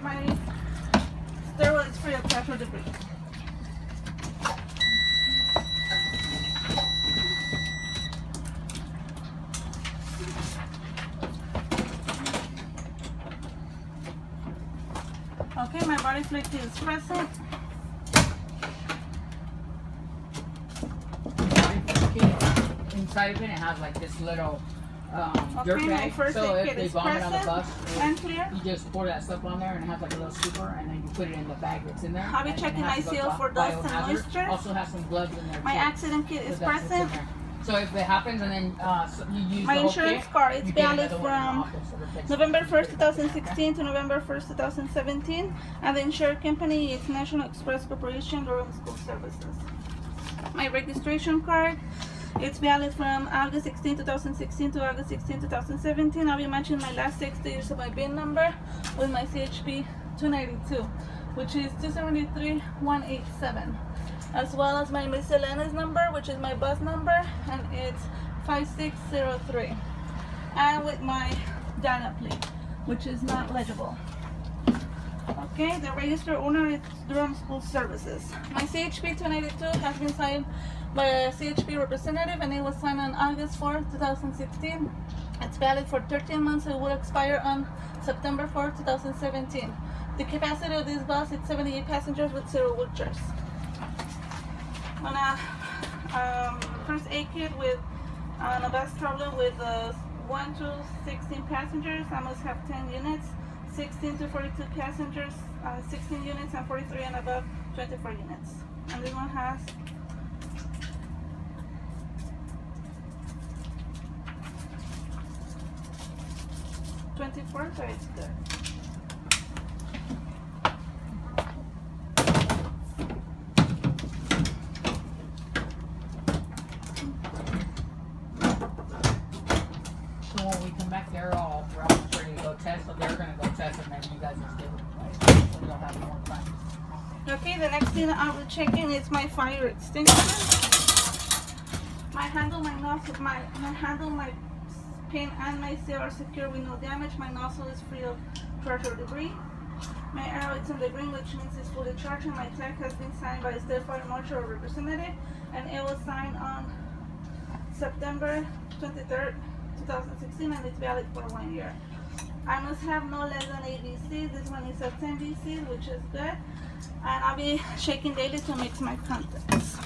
my stairwell is free of pressure debris. Okay, my body fluid is present. Inside of it has like this little dirt Okay, my bag. first So aid if kit they is vomit on the bus, present and clear. you just pour that stuff on there and it has like a little scooper and then you put it in the bag that's in there. I'll be and checking it has ICO the for dust and biohazard. moisture. Also has some gloves in there My too. accident kit is So that's what's in present. there. So if it happens and then so you use My the whole insurance kit, card, it's you get valid another one in the from office, so it takes November 1st, 50, 2016 to November 1st, 2017. And the insurance company is National Express Corporation, Durham School Services. My registration card, it's valid from August 16, 2016 to August 16, 2017. I'll be matching my last 6 digits of my VIN number with my CHP 292, which is 273187. As well as my miscellaneous number, which is my bus number, and it's 5603. And with my data plate, which is not legible. Okay, the registered owner is Durham School Services. My CHP 292 has been signed by a CHP representative and it was signed on August 4, 2016. It's valid for 13 months. It will expire on September 4, 2017. The capacity of this bus is 78 passengers with 0 wheelchairs. On a first aid kit with on a bus traveler with 1 to 16 passengers, I must have 10 units. 16 to 42 passengers, 16 units, and 43 and above, 24 units. And this one has 24, so it's good. So when we come back, they're all ready to go test. So they're gonna go test, and then you guys will stay with me. So you'll have more time. Okay, the next thing I will check in is my fire extinguisher. My handle, my nozzle, my handle, my pin, and my seal are secure with no damage. My nozzle is free of pressure debris. My arrow is in the green, which means it's fully charged, and my tag has been signed by a State Fire Marshal representative, and it was signed on September 23rd, 2016, and it's valid for 1 year. I must have no less than 8 VCs. This one is a 10 VCs, which is good. And I'll be shaking daily to mix my contents.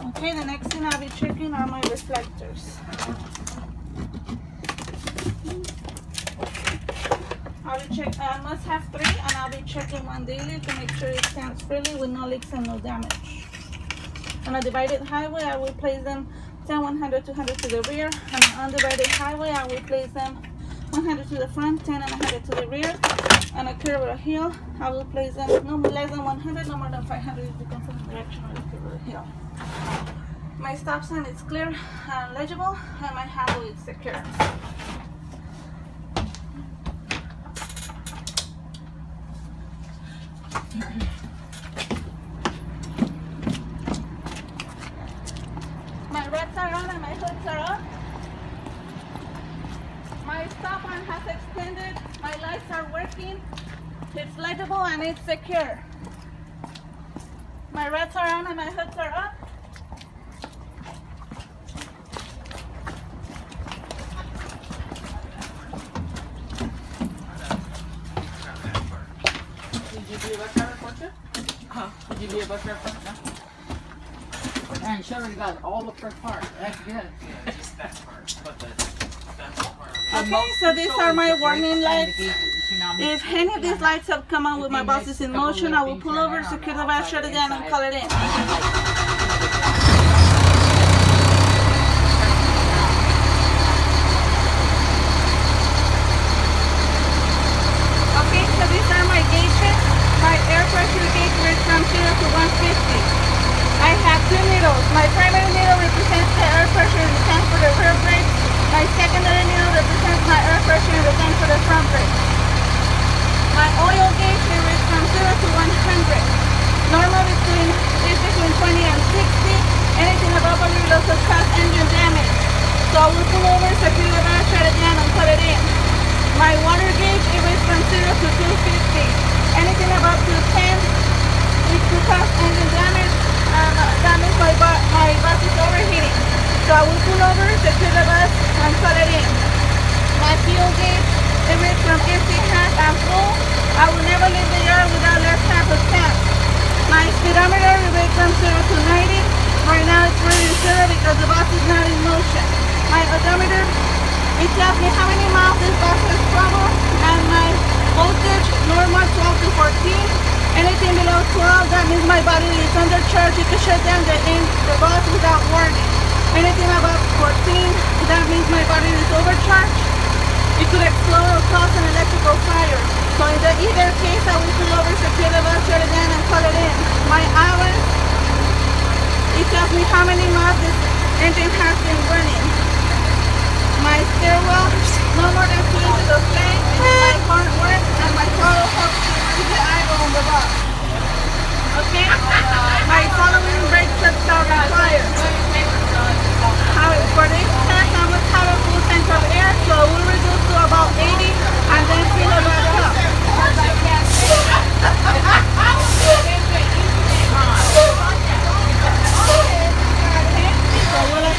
Okay, the next thing I'll be checking are my reflectors. I must have 3, and I'll be checking one daily to make sure it stands freely with no leaks and no damage. On a divided highway, I will place them 10, 100, 200 to the rear. On an undivided highway, I will place them 100 to the front, 10 and 100 to the rear. On a curve or a hill, I will place them no less than 100, no more than 500 if it comes from the direction of the curve or the hill. My stop sign is clear and legible, and my handle is secure. My reds are on and my hoods are up. My stop arm has extended. My lights are working. It's legible and it's secure. My reds are on and my hoods are up. Did you do a bus driver for you? Did you do a bus driver for you? Man, you already got all the first part. That's good. Yeah, just that part, but that's part. Okay, so these are my warning lights. If any of these lights have come on with my buses in motion, I will pull over, secure the bus, shut it down, and call it in. Okay, so these are my gauges. My air pressure gauge is from 0 to 150. I have 2 needles. My primary needle represents the air pressure in the tank for the rear brakes. My secondary needle represents my air pressure in the tank for the front brakes. My oil gauge is from 0 to 100. No 120 and 60. Anything above a little loss of cast engine damage. So I will pull over, secure the bar, shut it down, and put it in. My water gauge, it ranges from 0 to 250. Anything above 210, it could cause engine damage, and that means my bus is overheating. So I will pull over, secure the bus, and put it in. My fuel gauge, it ranges from empty, half, and full. I will never leave the yard without less half a tank. My speedometer, it ranges from 0 to 90. Right now it's reading 0 because the bus is not in motion. My odometer, it tells me how many miles this bus has traveled, and my voltage, normal 12 to 14. Anything below 12, that means my battery is undercharged. It can shut down the bus without warning. Anything above 14, that means my battery is overcharged. It could explode or cause an electrical fire. So in either case, I will pull over, secure the bus, shut it down, and call it in. My hours, it tells me how many miles this engine has been running. My stairwell, no more than 2 inches of flame, my current work, and my total helps to the idle on the bus. Okay? My following brake sets are required. For this test, I must have a full tank of air, so I will reduce to about 80 and then fill it back up. So will I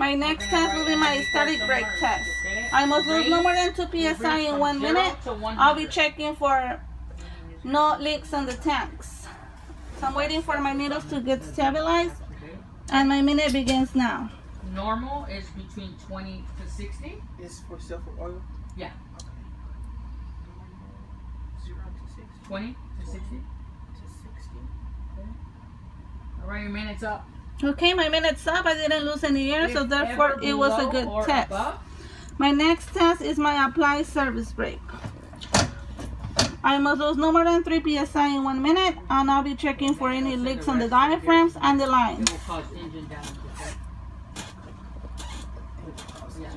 My next test will be my static brake test. I must lose no more than 2 psi in 1 minute. I'll be checking for no leaks on the tanks. So I'm waiting for my needles to get stabilized, and my minute begins now. Normal is between 20 to 60. Is for silver oil? Yeah. Okay. 0 to 60. 20 to 60. To 60. All right, your minute's up. Okay, my minute's up. I didn't lose any air, so If therefore ever it was a below good or test. above, My next test is my apply service brake. I must lose no more than 3 psi in 1 minute, and I'll be checking for any leaks on the diaphragms and the lines. it will cause engine damage. Okay? Yeah.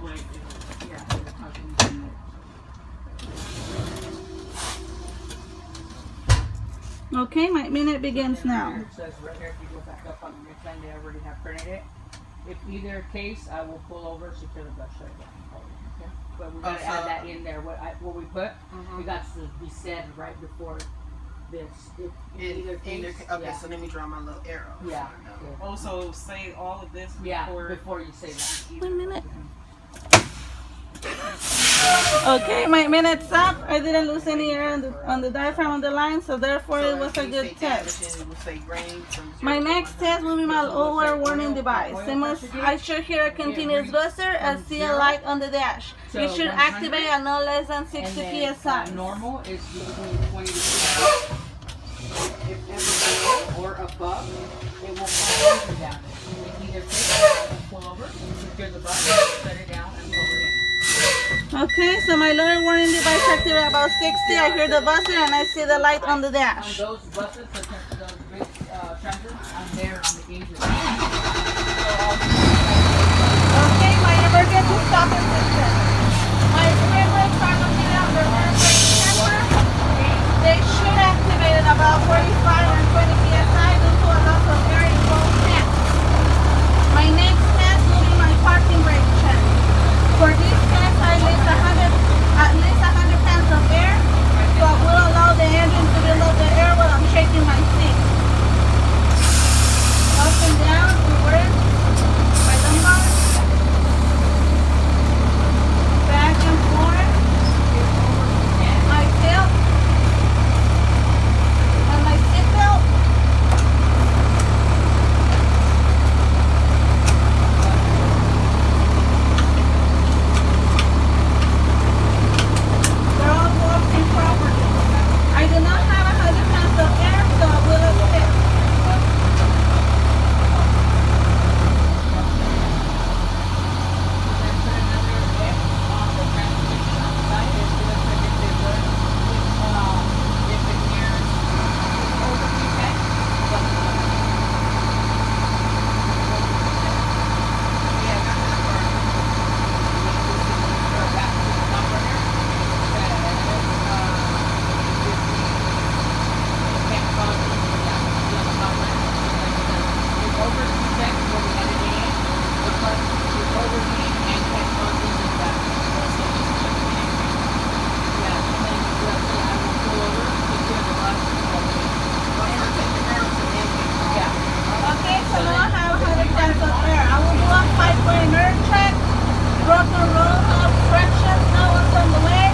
Yeah, it will cause engine damage. Okay, my minute begins now. It says right here, if you go back up on the next line, they already have printed it. If either case, I will pull over, secure the bus shut down. Okay? But we gotta add that in there. What we put, we got to be said right before this. If either case, Okay, yeah. so let me draw my little arrow. Yeah. Also, say all of this Yeah, before. before you say that. 1 minute. Okay, my minute's up. I didn't lose any air on the diaphragm on the line, so therefore it was a good test. It will say range from 0 My to next 100. test will be my lower warning device. I should hear a continuous buzzer and see a light on the dash. So It should 100? activate at no less than And 60 then psi. normal is between 20 to 60. If ever below or above, it will cause engine damage. In either case, pull over, secure the button, set it down, and pull it in. Okay, so my lower warning device activated about 60. I hear the buzzer and I see the light on the On dash. those buses, those big transits, I'm there on the engine. Okay, my emergency stopping system. My spring brakes are located on the rear brake camber. They should activate at about 45 and 20 psi due to a loss of air in both tanks. My next test will be my parking brake check. For this test, I list at least 100 pounds of air, so I will allow the engine to build up the air while I'm shaking my seat. Up and down, reverse, my lumbar, back and forth, my tail, and my seatbelt. They're all working properly. I do not have 100 pounds of air, so I will assist. Okay, so now I have 100 pounds of air. I will do a 5-point nerve check. Broken roll, obstructions, no one's on the way.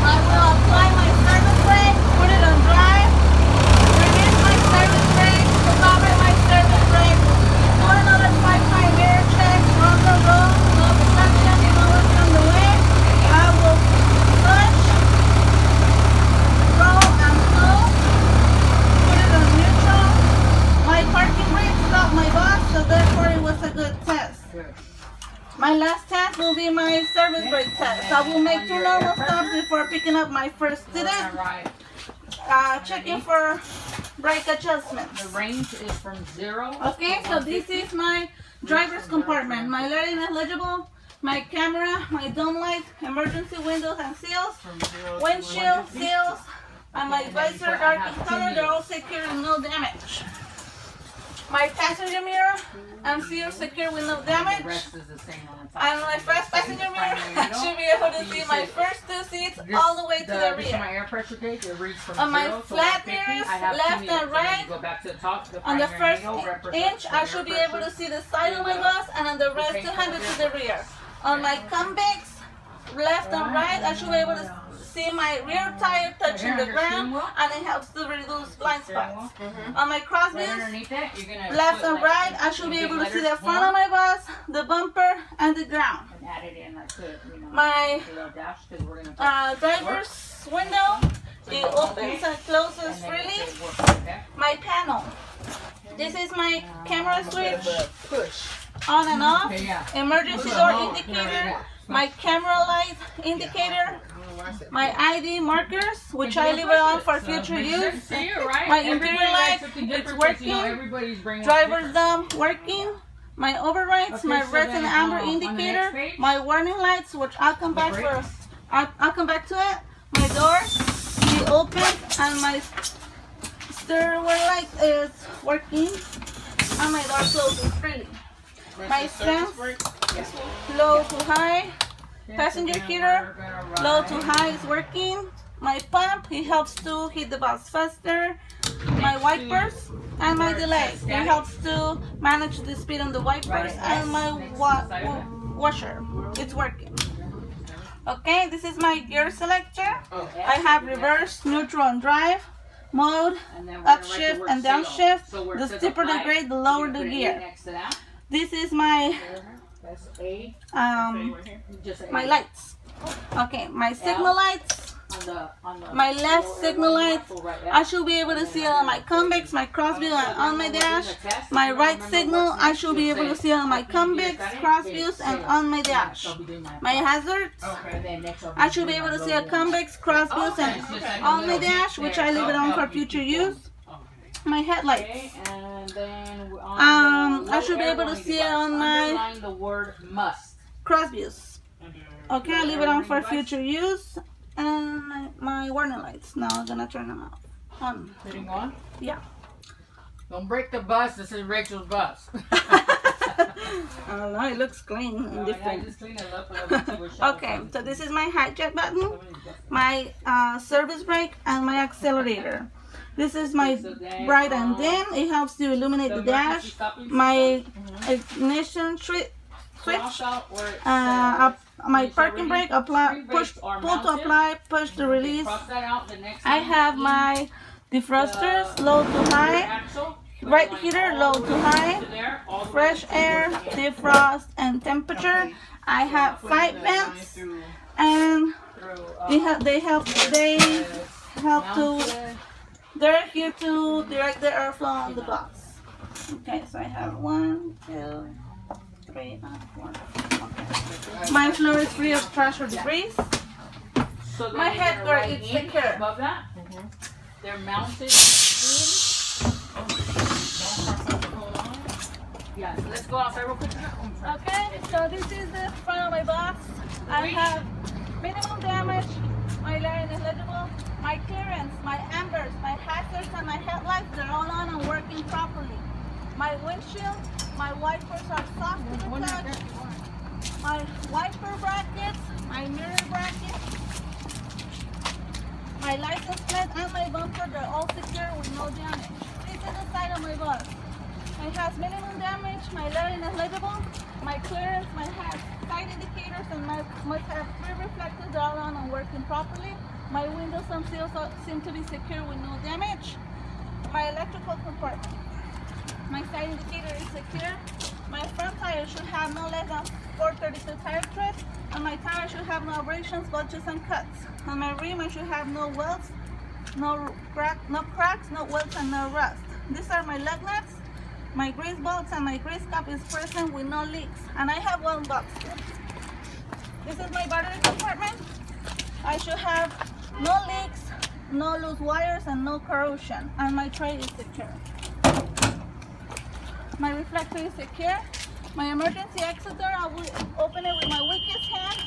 I will apply my service brake, put it on drive, release my service brake, recover my service brake, do another 5-point mirror check, broken roll, no obstructions, no one's on the way. I will push, roll, and pull, put it on neutral. My parking brake stopped my bus, so therefore it was a good test. My last test will be my service brake test. I will make 2 normal stops before picking up my first student, checking for brake adjustments. The range is from 0. Okay, so this is my driver's compartment. My lighting is legible, my camera, my dome light, emergency windows and seals, From 0 to windshield 150. seals, and my visor dark in color. They're all secure with no damage. My passenger mirror and seals secure with no The damage. rest is the same on the top. And my first passenger mirror, I should be able to see my first 2 seats all the way to the This is rear. my air pressure gauge. It reads from On my 0 to flat 150. mirrors, I have 2 left meters. and right, You go back to the top. On the primary first needle represents inch, the I air should be pressure. able to see the side of my bus, and on the rest 200 to the rear. On my convex, left and right, I should be able to see my rear tire touching Right the here, ground, steering wheel. and it helps to reduce blind spots. Mm-hmm. On my Right crossviews, underneath it, you're gonna left put, and like, right, I should in be big able to see letters, the front of my bus, the bumper, and the ground. and add it in like My a little dash because we're gonna put driver's window, it opens and closes and then freely. it says work, okay? My panel. This is my camera switch, Push. on and off. Okay, yeah. Emergency door indicator, my camera light indicator, my ID markers, which I leave it on for future use. See you, right? My Everybody interior likes light, something it's different 'cause, you know, working. everybody's bringing Driver's dumb working. My overrides, Okay, my so red then, and amber on the next indicator, page? my warning lights, which I'll come back for. brakes? I'll come back to it. My doors, the open, and my steering light is working, and my door closes freely. My stands, low to high, passenger heater, low to high is working. My pump, it helps to hit the bus faster. My wipers and my delay, it helps to manage the speed on the wipers. And my washer, it's working. Okay, this is my gear selector. I have reverse, neutral, and drive mode, And then we're gonna write the upshift word and sale. downshift. So where it The says steeper the apply, grade, the you lower can the put an A gear. next to that. This is my That's A. Just A. my lights. Okay, my signal lights. On the My left lower signal right, light, full right, I should be able to see it on my convex, my crossview, and on my dash. My right signal, I should be able to see it on my convex, crossviews, and on my dash. My hazards, I should be able to see a convex, crossviews, and on my dash, which I leave it on for future use. My headlights. Okay, and then I should be able to see it on my underline the word must. crossviews. Okay, I leave it on for future use. And my warning lights. Now I'm gonna turn them off. On. Putting on? Yeah. Don't break the bus. This is Rachel's bus. I don't know, it looks clean and I different. just clean it up a little bit. We're showing Okay, something. so this is my hijack button, my service brake, and my accelerator. This is my bright and dim. It helps to illuminate the dash. My ignition switch. Cross out where it My says parking brake, apply, push, pull to apply, push to release. cross that out. The next I one have in my defrosters, low to the high, axle, right line heater, all low the to way high, to there, all the way fresh to air, the end. defrost, and temperature. I have 5 vents, and they help to, they're here to direct the airflow on the box. Okay, so I have 1, 2, 3, and 4. Okay. My floor is free of trash or debris. So then My you're head gonna guard write is in secure. above that. They're mounted. Yeah, let's go outside real quick. Okay, so this is the front of my box. I have minimum damage, my line is legible, my clearance, my ambers, my hazards, and my headlights, they're all on and working properly. My windshield, my wipers are soft to the touch. My wiper brackets, my mirror brackets, my license plate, and my bumper, they're all secure with no damage. This is the side of my bus. It has minimum damage, my lettering is legible, my clearance, my side indicators, and my must have 3 reflectors, they're all on and working properly. My windows and seals seem to be secure with no damage. My electrical compartment. My side indicator is secure. My front tire should have no less than 432 tire tread, and my tire should have no abrasions, bulges, and cuts. On my rim, I should have no welds, no cracks, no welds, and no rust. These are my lug nuts. My grease bolts and my grease cap is present with no leaks, and I have 1 box here. This is my battery compartment. I should have no leaks, no loose wires, and no corrosion, and my tray is secure. My reflector is secure. My emergency exit door, I will open it with my weakest hand.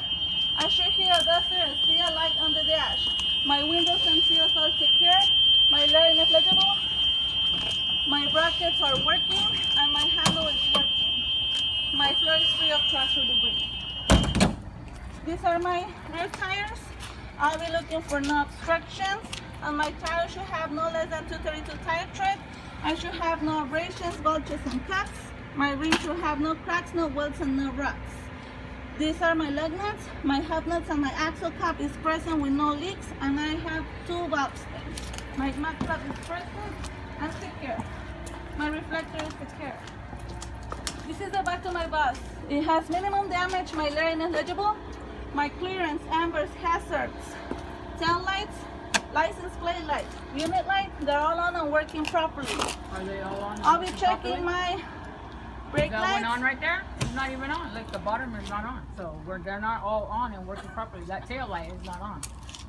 I should hear a duster and see a light on the dash. My windows and seals are secure. My lettering is legible. My brackets are working, and my handle is working. My floor is free of trash or debris. These are my rear tires. I'll be looking for no obstructions, and my tires should have no less than 232 tire tread. I should have no abrasions, bulges, and cuts. My rim should have no cracks, no welds, and no ruts. These are my lug nuts. My hub nuts and my axle cap is present with no leaks, and I have 2 valve stems. My mag cap is present and secure. My reflector is secure. This is the back of my bus. It has minimum damage. My layering is legible. My clearance, ambers, hazards, tail lights, license plate light, unit light, they're all on and working properly. Are they all on? I'll be working checking properly? my brake That one on lights. right there? It's not even on. Like the bottom is not on. So they're not all on and working properly. That tail light is not on.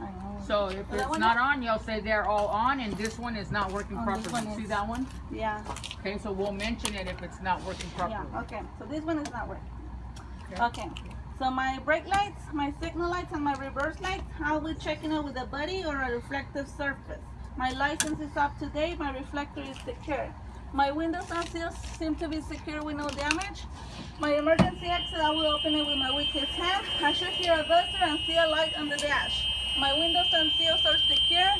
I know. So if That it's one not is? on, you'll say they're all on, and this one is not working Oh, this properly. one See is. that one? Yeah, Okay, so we'll mention it if it's not working properly. yeah, okay. So this one is not working. Okay. Okay. So my brake lights, my signal lights, and my reverse lights, I'll be checking it with a buddy or a reflective surface. My license is up to date. My reflector is secure. My windows and seals seem to be secure with no damage. My emergency exit, I will open it with my weakest hand. I should hear a buzzer and see a light on the dash. My windows and seals are secure.